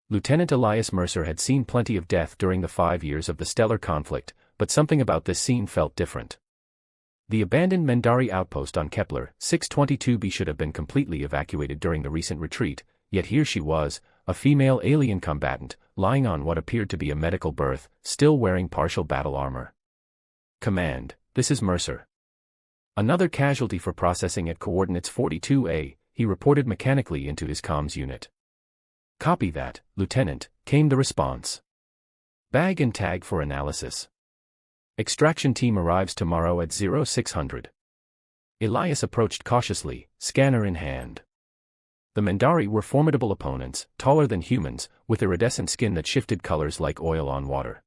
Lieutenant Elias Mercer had seen plenty of death during the 5 years of the stellar conflict, but something about this scene felt different. The abandoned Mendari outpost on Kepler 622b should have been completely evacuated during the recent retreat, yet here she was, a female alien combatant, lying on what appeared to be a medical berth, still wearing partial battle armor. Command, this is Mercer. Another casualty for processing at coordinates 42A, he reported mechanically into his comms unit. Copy that, Lieutenant, came the response. Bag and tag for analysis. Extraction team arrives tomorrow at 0600. Elias approached cautiously, scanner in hand. The Mendari were formidable opponents, taller than humans, with iridescent skin that shifted colors like oil on water.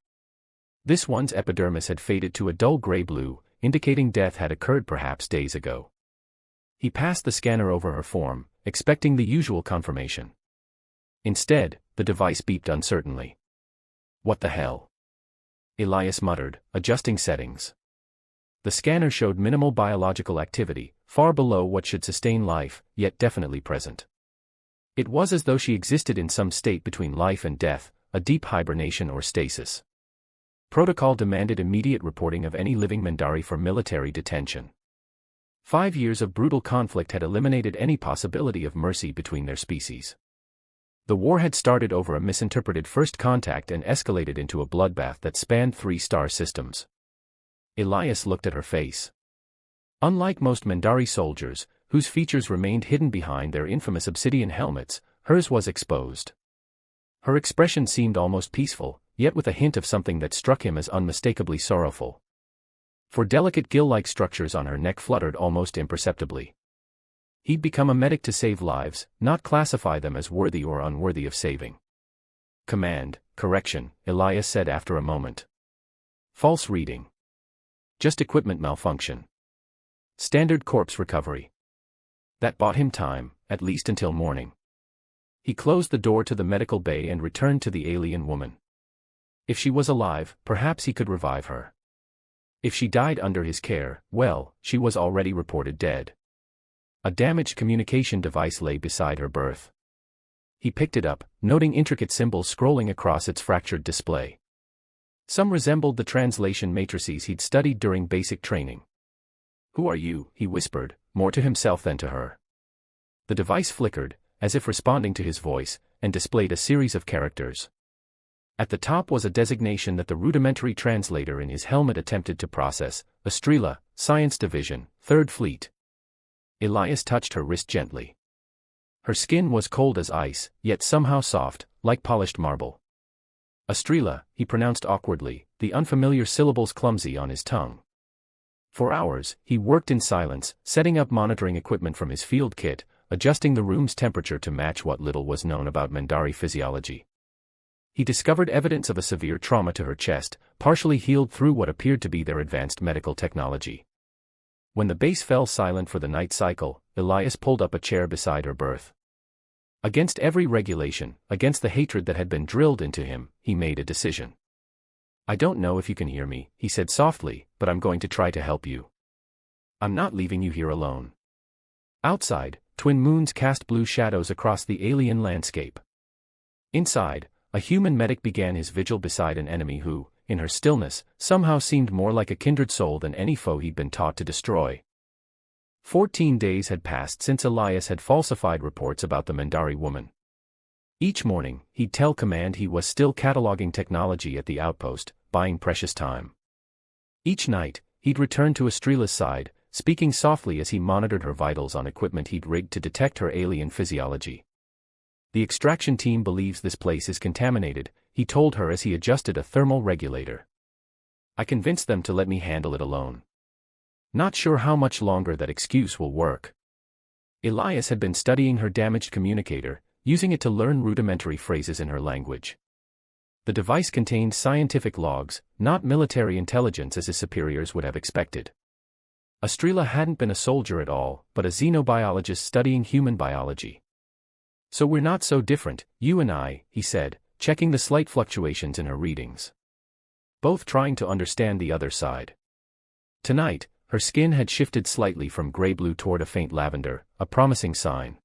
This one's epidermis had faded to a dull gray-blue, indicating death had occurred perhaps days ago. He passed the scanner over her form, expecting the usual confirmation. Instead, the device beeped uncertainly. What the hell? Elias muttered, adjusting settings. The scanner showed minimal biological activity, far below what should sustain life, yet definitely present. It was as though she existed in some state between life and death, a deep hibernation or stasis. Protocol demanded immediate reporting of any living Mendari for military detention. 5 years of brutal conflict had eliminated any possibility of mercy between their species. The war had started over a misinterpreted first contact and escalated into a bloodbath that spanned 3 star systems. Elias looked at her face. Unlike most Mendari soldiers, whose features remained hidden behind their infamous obsidian helmets, hers was exposed. Her expression seemed almost peaceful, yet with a hint of something that struck him as unmistakably sorrowful. For delicate gill-like structures on her neck fluttered almost imperceptibly. He'd become a medic to save lives, not classify them as worthy or unworthy of saving. Command, correction, Elias said after a moment. False reading. Just equipment malfunction. Standard corpse recovery. That bought him time, at least until morning. He closed the door to the medical bay and returned to the alien woman. If she was alive, perhaps he could revive her. If she died under his care, well, she was already reported dead. A damaged communication device lay beside her berth. He picked it up, noting intricate symbols scrolling across its fractured display. Some resembled the translation matrices he'd studied during basic training. "Who are you?" he whispered, more to himself than to her. The device flickered, as if responding to his voice, and displayed a series of characters. At the top was a designation that the rudimentary translator in his helmet attempted to process: Estrella, Science Division, 3rd Fleet. Elias touched her wrist gently. Her skin was cold as ice, yet somehow soft, like polished marble. Estrella, he pronounced awkwardly, the unfamiliar syllables clumsy on his tongue. For hours, he worked in silence, setting up monitoring equipment from his field kit, adjusting the room's temperature to match what little was known about Mendari physiology. He discovered evidence of a severe trauma to her chest, partially healed through what appeared to be their advanced medical technology. When the base fell silent for the night cycle, Elias pulled up a chair beside her berth. Against every regulation, against the hatred that had been drilled into him, he made a decision. "I don't know if you can hear me," he said softly, "but I'm going to try to help you. I'm not leaving you here alone." Outside, twin moons cast blue shadows across the alien landscape. Inside, a human medic began his vigil beside an enemy who, in her stillness, somehow seemed more like a kindred soul than any foe he'd been taught to destroy. 14 days had passed since Elias had falsified reports about the Mendari woman. Each morning, he'd tell command he was still cataloging technology at the outpost, buying precious time. Each night, he'd return to Estrella's side, speaking softly as he monitored her vitals on equipment he'd rigged to detect her alien physiology. "The extraction team believes this place is contaminated," he told her as he adjusted a thermal regulator. "I convinced them to let me handle it alone. Not sure how much longer that excuse will work." Elias had been studying her damaged communicator, using it to learn rudimentary phrases in her language. The device contained scientific logs, not military intelligence as his superiors would have expected. Estrella hadn't been a soldier at all, but a xenobiologist studying human biology. "So we're not so different, you and I," he said, checking the slight fluctuations in her readings. Both trying to understand the other side. Tonight, her skin had shifted slightly from gray-blue toward a faint lavender, a promising sign.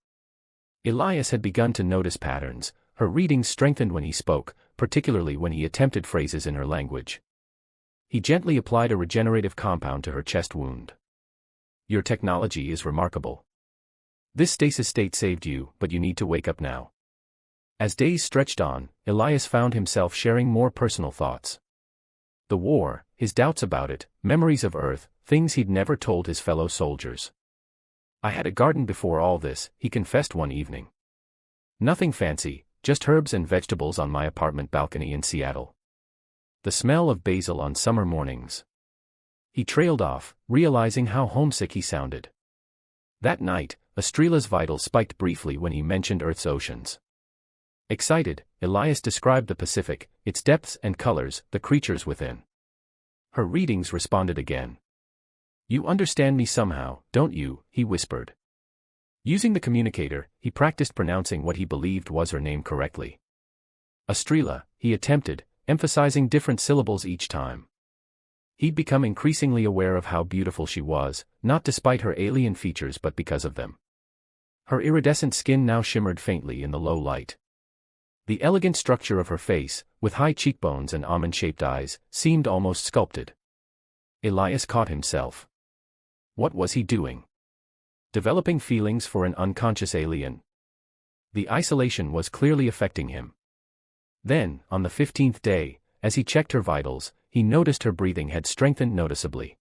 Elias had begun to notice patterns, her readings strengthened when he spoke, particularly when he attempted phrases in her language. He gently applied a regenerative compound to her chest wound. Your technology is remarkable. This stasis state saved you, but you need to wake up now. As days stretched on, Elias found himself sharing more personal thoughts. The war, his doubts about it, memories of Earth, things he'd never told his fellow soldiers. I had a garden before all this, he confessed one evening. Nothing fancy, just herbs and vegetables on my apartment balcony in Seattle. The smell of basil on summer mornings. He trailed off, realizing how homesick he sounded. That night, Estrela's vitals spiked briefly when he mentioned Earth's oceans. Excited, Elias described the Pacific, its depths and colors, the creatures within. Her readings responded again. You understand me somehow, don't you? He whispered. Using the communicator, he practiced pronouncing what he believed was her name correctly. Estrela, he attempted, emphasizing different syllables each time. He'd become increasingly aware of how beautiful she was, not despite her alien features but because of them. Her iridescent skin now shimmered faintly in the low light. The elegant structure of her face, with high cheekbones and almond-shaped eyes, seemed almost sculpted. Elias caught himself. What was he doing? Developing feelings for an unconscious alien. The isolation was clearly affecting him. Then, on the 15th day, as he checked her vitals, he noticed her breathing had strengthened noticeably.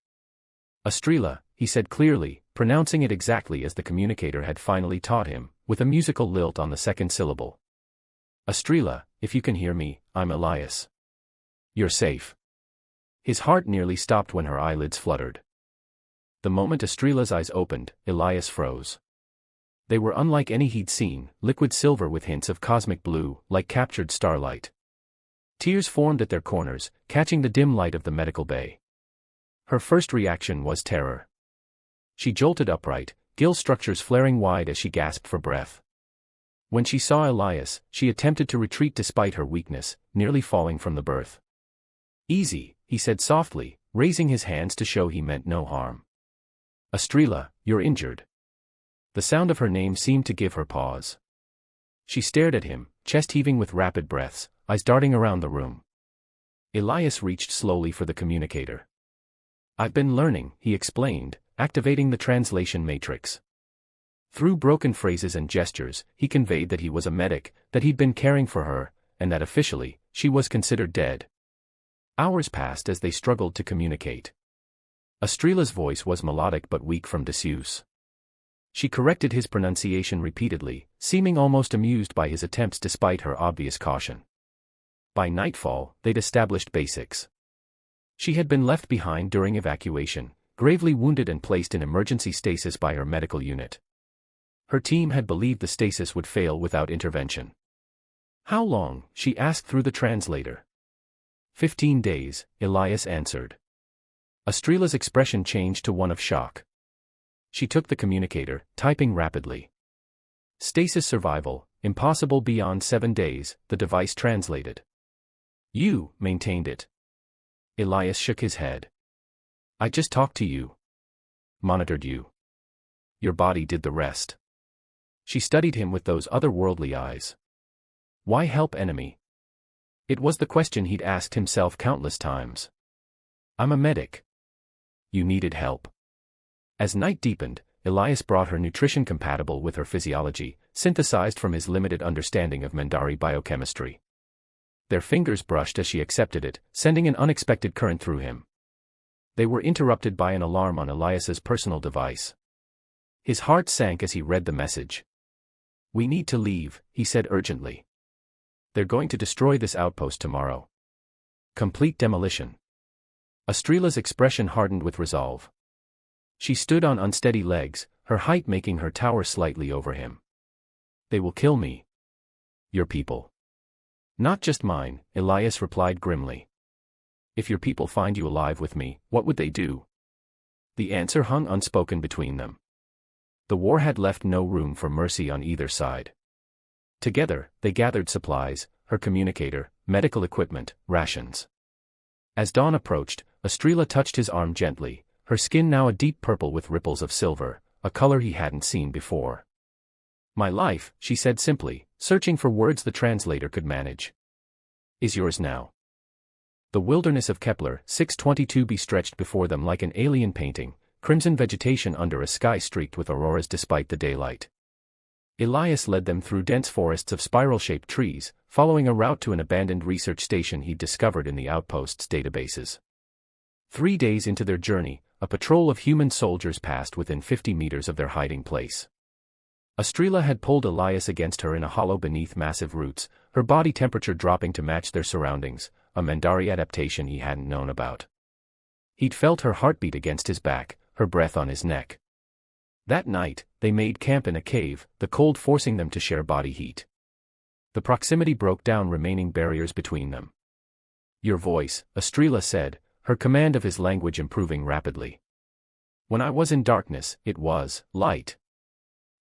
Estrela, he said clearly, pronouncing it exactly as the communicator had finally taught him, with a musical lilt on the second syllable. Estrela, if you can hear me, I'm Elias. You're safe. His heart nearly stopped when her eyelids fluttered. The moment Estrela's eyes opened, Elias froze. They were unlike any he'd seen, liquid silver with hints of cosmic blue, like captured starlight. Tears formed at their corners, catching the dim light of the medical bay. Her first reaction was terror. She jolted upright, gill structures flaring wide as she gasped for breath. When she saw Elias, she attempted to retreat despite her weakness, nearly falling from the berth. Easy, he said softly, raising his hands to show he meant no harm. Estrela, you're injured. The sound of her name seemed to give her pause. She stared at him, chest heaving with rapid breaths, eyes darting around the room. Elias reached slowly for the communicator. I've been learning, he explained, activating the translation matrix. Through broken phrases and gestures, he conveyed that he was a medic, that he'd been caring for her, and that officially, she was considered dead. Hours passed as they struggled to communicate. Estrela's voice was melodic but weak from disuse. She corrected his pronunciation repeatedly, seeming almost amused by his attempts despite her obvious caution. By nightfall, they'd established basics. She had been left behind during evacuation, gravely wounded and placed in emergency stasis by her medical unit. Her team had believed the stasis would fail without intervention. How long? She asked through the translator. 15 days, Elias answered. Estrela's expression changed to one of shock. She took the communicator, typing rapidly. Stasis survival, impossible beyond 7 days, the device translated. You maintained it. Elias shook his head. I just talked to you. Monitored you. Your body did the rest. She studied him with those otherworldly eyes. Why help enemy? It was the question he'd asked himself countless times. I'm a medic. You needed help. As night deepened, Elias brought her nutrition compatible with her physiology, synthesized from his limited understanding of Mandari biochemistry. Their fingers brushed as she accepted it, sending an unexpected current through him. They were interrupted by an alarm on Elias's personal device. His heart sank as he read the message. We need to leave, he said urgently. They're going to destroy this outpost tomorrow. Complete demolition. Estrela's expression hardened with resolve. She stood on unsteady legs, her height making her tower slightly over him. They will kill me. Your people. Not just mine, Elias replied grimly. If your people find you alive with me, what would they do? The answer hung unspoken between them. The war had left no room for mercy on either side. Together, they gathered supplies, her communicator, medical equipment, rations. As dawn approached, Estrela touched his arm gently, her skin now a deep purple with ripples of silver, a color he hadn't seen before. My life, she said simply, searching for words the translator could manage. Is yours now. The wilderness of Kepler 622b stretched before them like an alien painting, crimson vegetation under a sky streaked with auroras despite the daylight. Elias led them through dense forests of spiral-shaped trees, following a route to an abandoned research station he'd discovered in the outpost's databases. 3 days into their journey, a patrol of human soldiers passed within 50 meters of their hiding place. Estrella had pulled Elias against her in a hollow beneath massive roots, her body temperature dropping to match their surroundings, a Mandari adaptation he hadn't known about. He'd felt her heartbeat against his back, her breath on his neck. That night, they made camp in a cave, the cold forcing them to share body heat. The proximity broke down remaining barriers between them. Your voice, Estrella said, her command of his language improving rapidly. When I was in darkness, it was light.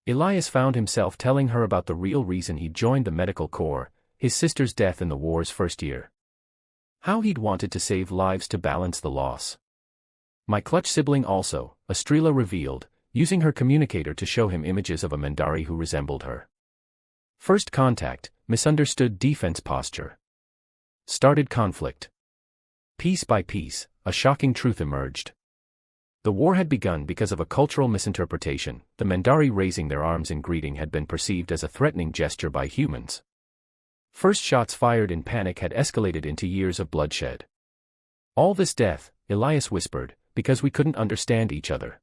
Elias found himself telling her about the real reason he'd joined the medical corps, his sister's death in the war's first year. How he'd wanted to save lives to balance the loss. My clutch sibling also, Estrella revealed, using her communicator to show him images of a Mandari who resembled her. First contact, misunderstood defense posture. Started conflict. Piece by piece, a shocking truth emerged. The war had begun because of a cultural misinterpretation. The Mandari raising their arms in greeting had been perceived as a threatening gesture by humans. First shots fired in panic had escalated into years of bloodshed. All this death, Elias whispered, because we couldn't understand each other.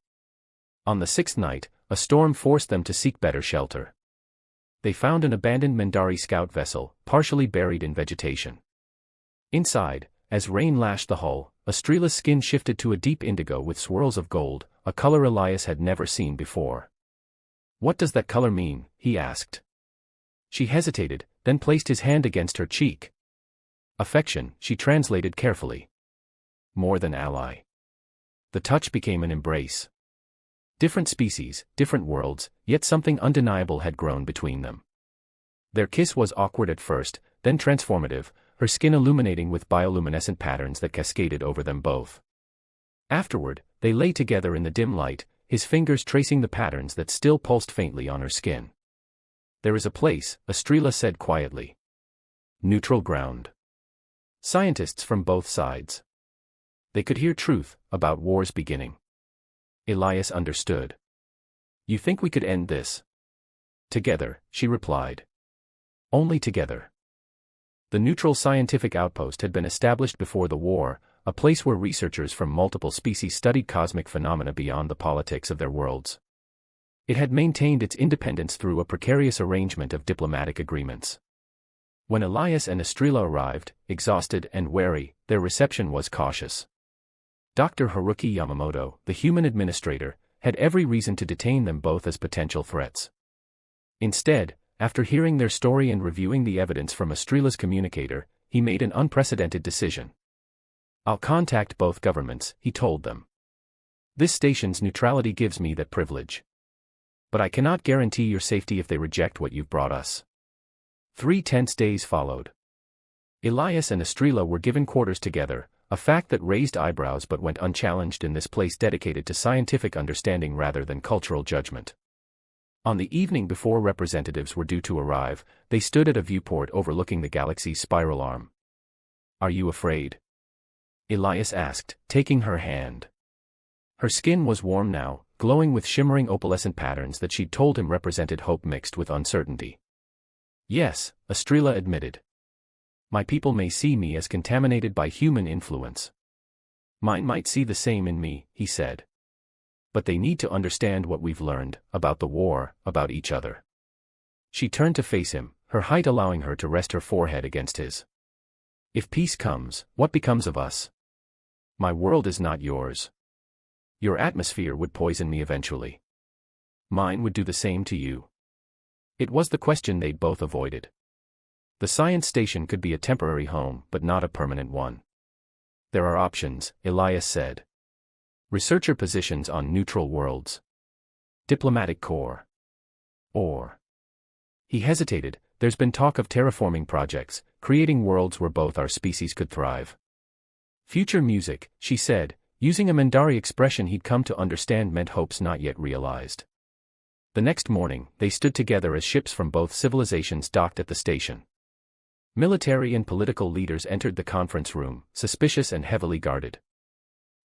On the 6th night, a storm forced them to seek better shelter. They found an abandoned Mandari scout vessel, partially buried in vegetation. Inside, as rain lashed the hull, Estrella's skin shifted to a deep indigo with swirls of gold, a color Elias had never seen before. What does that color mean? He asked. She hesitated, then placed his hand against her cheek. Affection, she translated carefully. More than ally. The touch became an embrace. Different species, different worlds, yet something undeniable had grown between them. Their kiss was awkward at first, then transformative, her skin illuminating with bioluminescent patterns that cascaded over them both. Afterward, they lay together in the dim light, his fingers tracing the patterns that still pulsed faintly on her skin. There is a place, Estrella said quietly. Neutral ground. Scientists from both sides. They could hear truth about war's beginning. Elias understood. You think we could end this? Together, she replied. Only together. The neutral scientific outpost had been established before the war, a place where researchers from multiple species studied cosmic phenomena beyond the politics of their worlds. It had maintained its independence through a precarious arrangement of diplomatic agreements. When Elias and Estrella arrived, exhausted and wary, their reception was cautious. Dr. Haruki Yamamoto, the human administrator, had every reason to detain them both as potential threats. Instead, after hearing their story and reviewing the evidence from Estrella's communicator, he made an unprecedented decision. I'll contact both governments, he told them. This station's neutrality gives me that privilege. But I cannot guarantee your safety if they reject what you've brought us. 3 tense days followed. Elias and Estrella were given quarters together, a fact that raised eyebrows but went unchallenged in this place dedicated to scientific understanding rather than cultural judgment. On the evening before representatives were due to arrive, they stood at a viewport overlooking the galaxy's spiral arm. Are you afraid? Elias asked, taking her hand. Her skin was warm now, glowing with shimmering opalescent patterns that she'd told him represented hope mixed with uncertainty. Yes, Estrella admitted. My people may see me as contaminated by human influence. Mine might see the same in me, he said. But they need to understand what we've learned, about the war, about each other. She turned to face him, her height allowing her to rest her forehead against his. If peace comes, what becomes of us? My world is not yours. Your atmosphere would poison me eventually. Mine would do the same to you. It was the question they'd both avoided. The science station could be a temporary home, but not a permanent one. There are options, Elias said. Researcher positions on neutral worlds. Diplomatic corps. Or. He hesitated. There's been talk of terraforming projects, creating worlds where both our species could thrive. Future music, she said, using a Mandari expression he'd come to understand meant hopes not yet realized. The next morning, they stood together as ships from both civilizations docked at the station. Military and political leaders entered the conference room, suspicious and heavily guarded.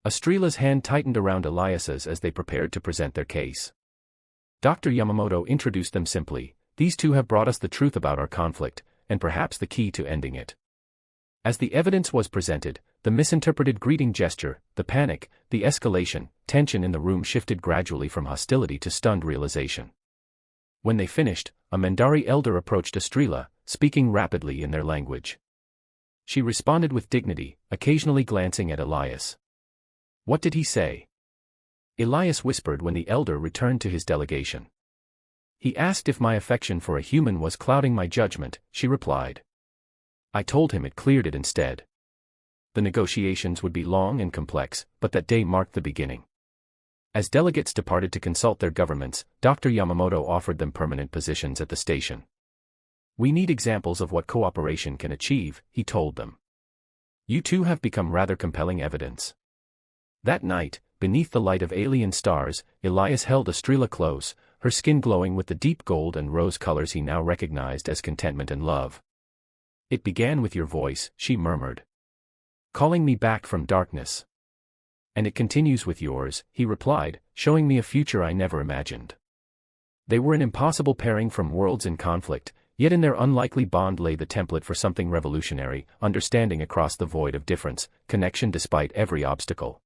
Estrela's hand tightened around Elias's as they prepared to present their case. Dr. Yamamoto introduced them simply. These two have brought us the truth about our conflict, and perhaps the key to ending it. As the evidence was presented, the misinterpreted greeting gesture, the panic, the escalation, tension in the room shifted gradually from hostility to stunned realization. When they finished, a Mandari elder approached Estrela, speaking rapidly in their language. She responded with dignity, occasionally glancing at Elias. What did he say? Elias whispered when the elder returned to his delegation. He asked if my affection for a human was clouding my judgment, she replied. I told him it cleared it instead. The negotiations would be long and complex, but that day marked the beginning. As delegates departed to consult their governments, Dr. Yamamoto offered them permanent positions at the station. We need examples of what cooperation can achieve, he told them. You two have become rather compelling evidence. That night, beneath the light of alien stars, Elias held Estrela close, her skin glowing with the deep gold and rose colors he now recognized as contentment and love. It began with your voice, she murmured. Calling me back from darkness. And it continues with yours, he replied, showing me a future I never imagined. They were an impossible pairing from worlds in conflict, yet in their unlikely bond lay the template for something revolutionary, understanding across the void of difference, connection despite every obstacle.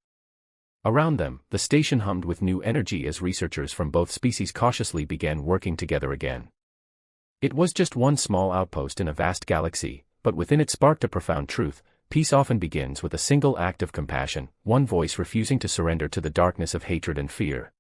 Around them, the station hummed with new energy as researchers from both species cautiously began working together again. It was just one small outpost in a vast galaxy, but within it sparked a profound truth. Peace often begins with a single act of compassion, one voice refusing to surrender to the darkness of hatred and fear.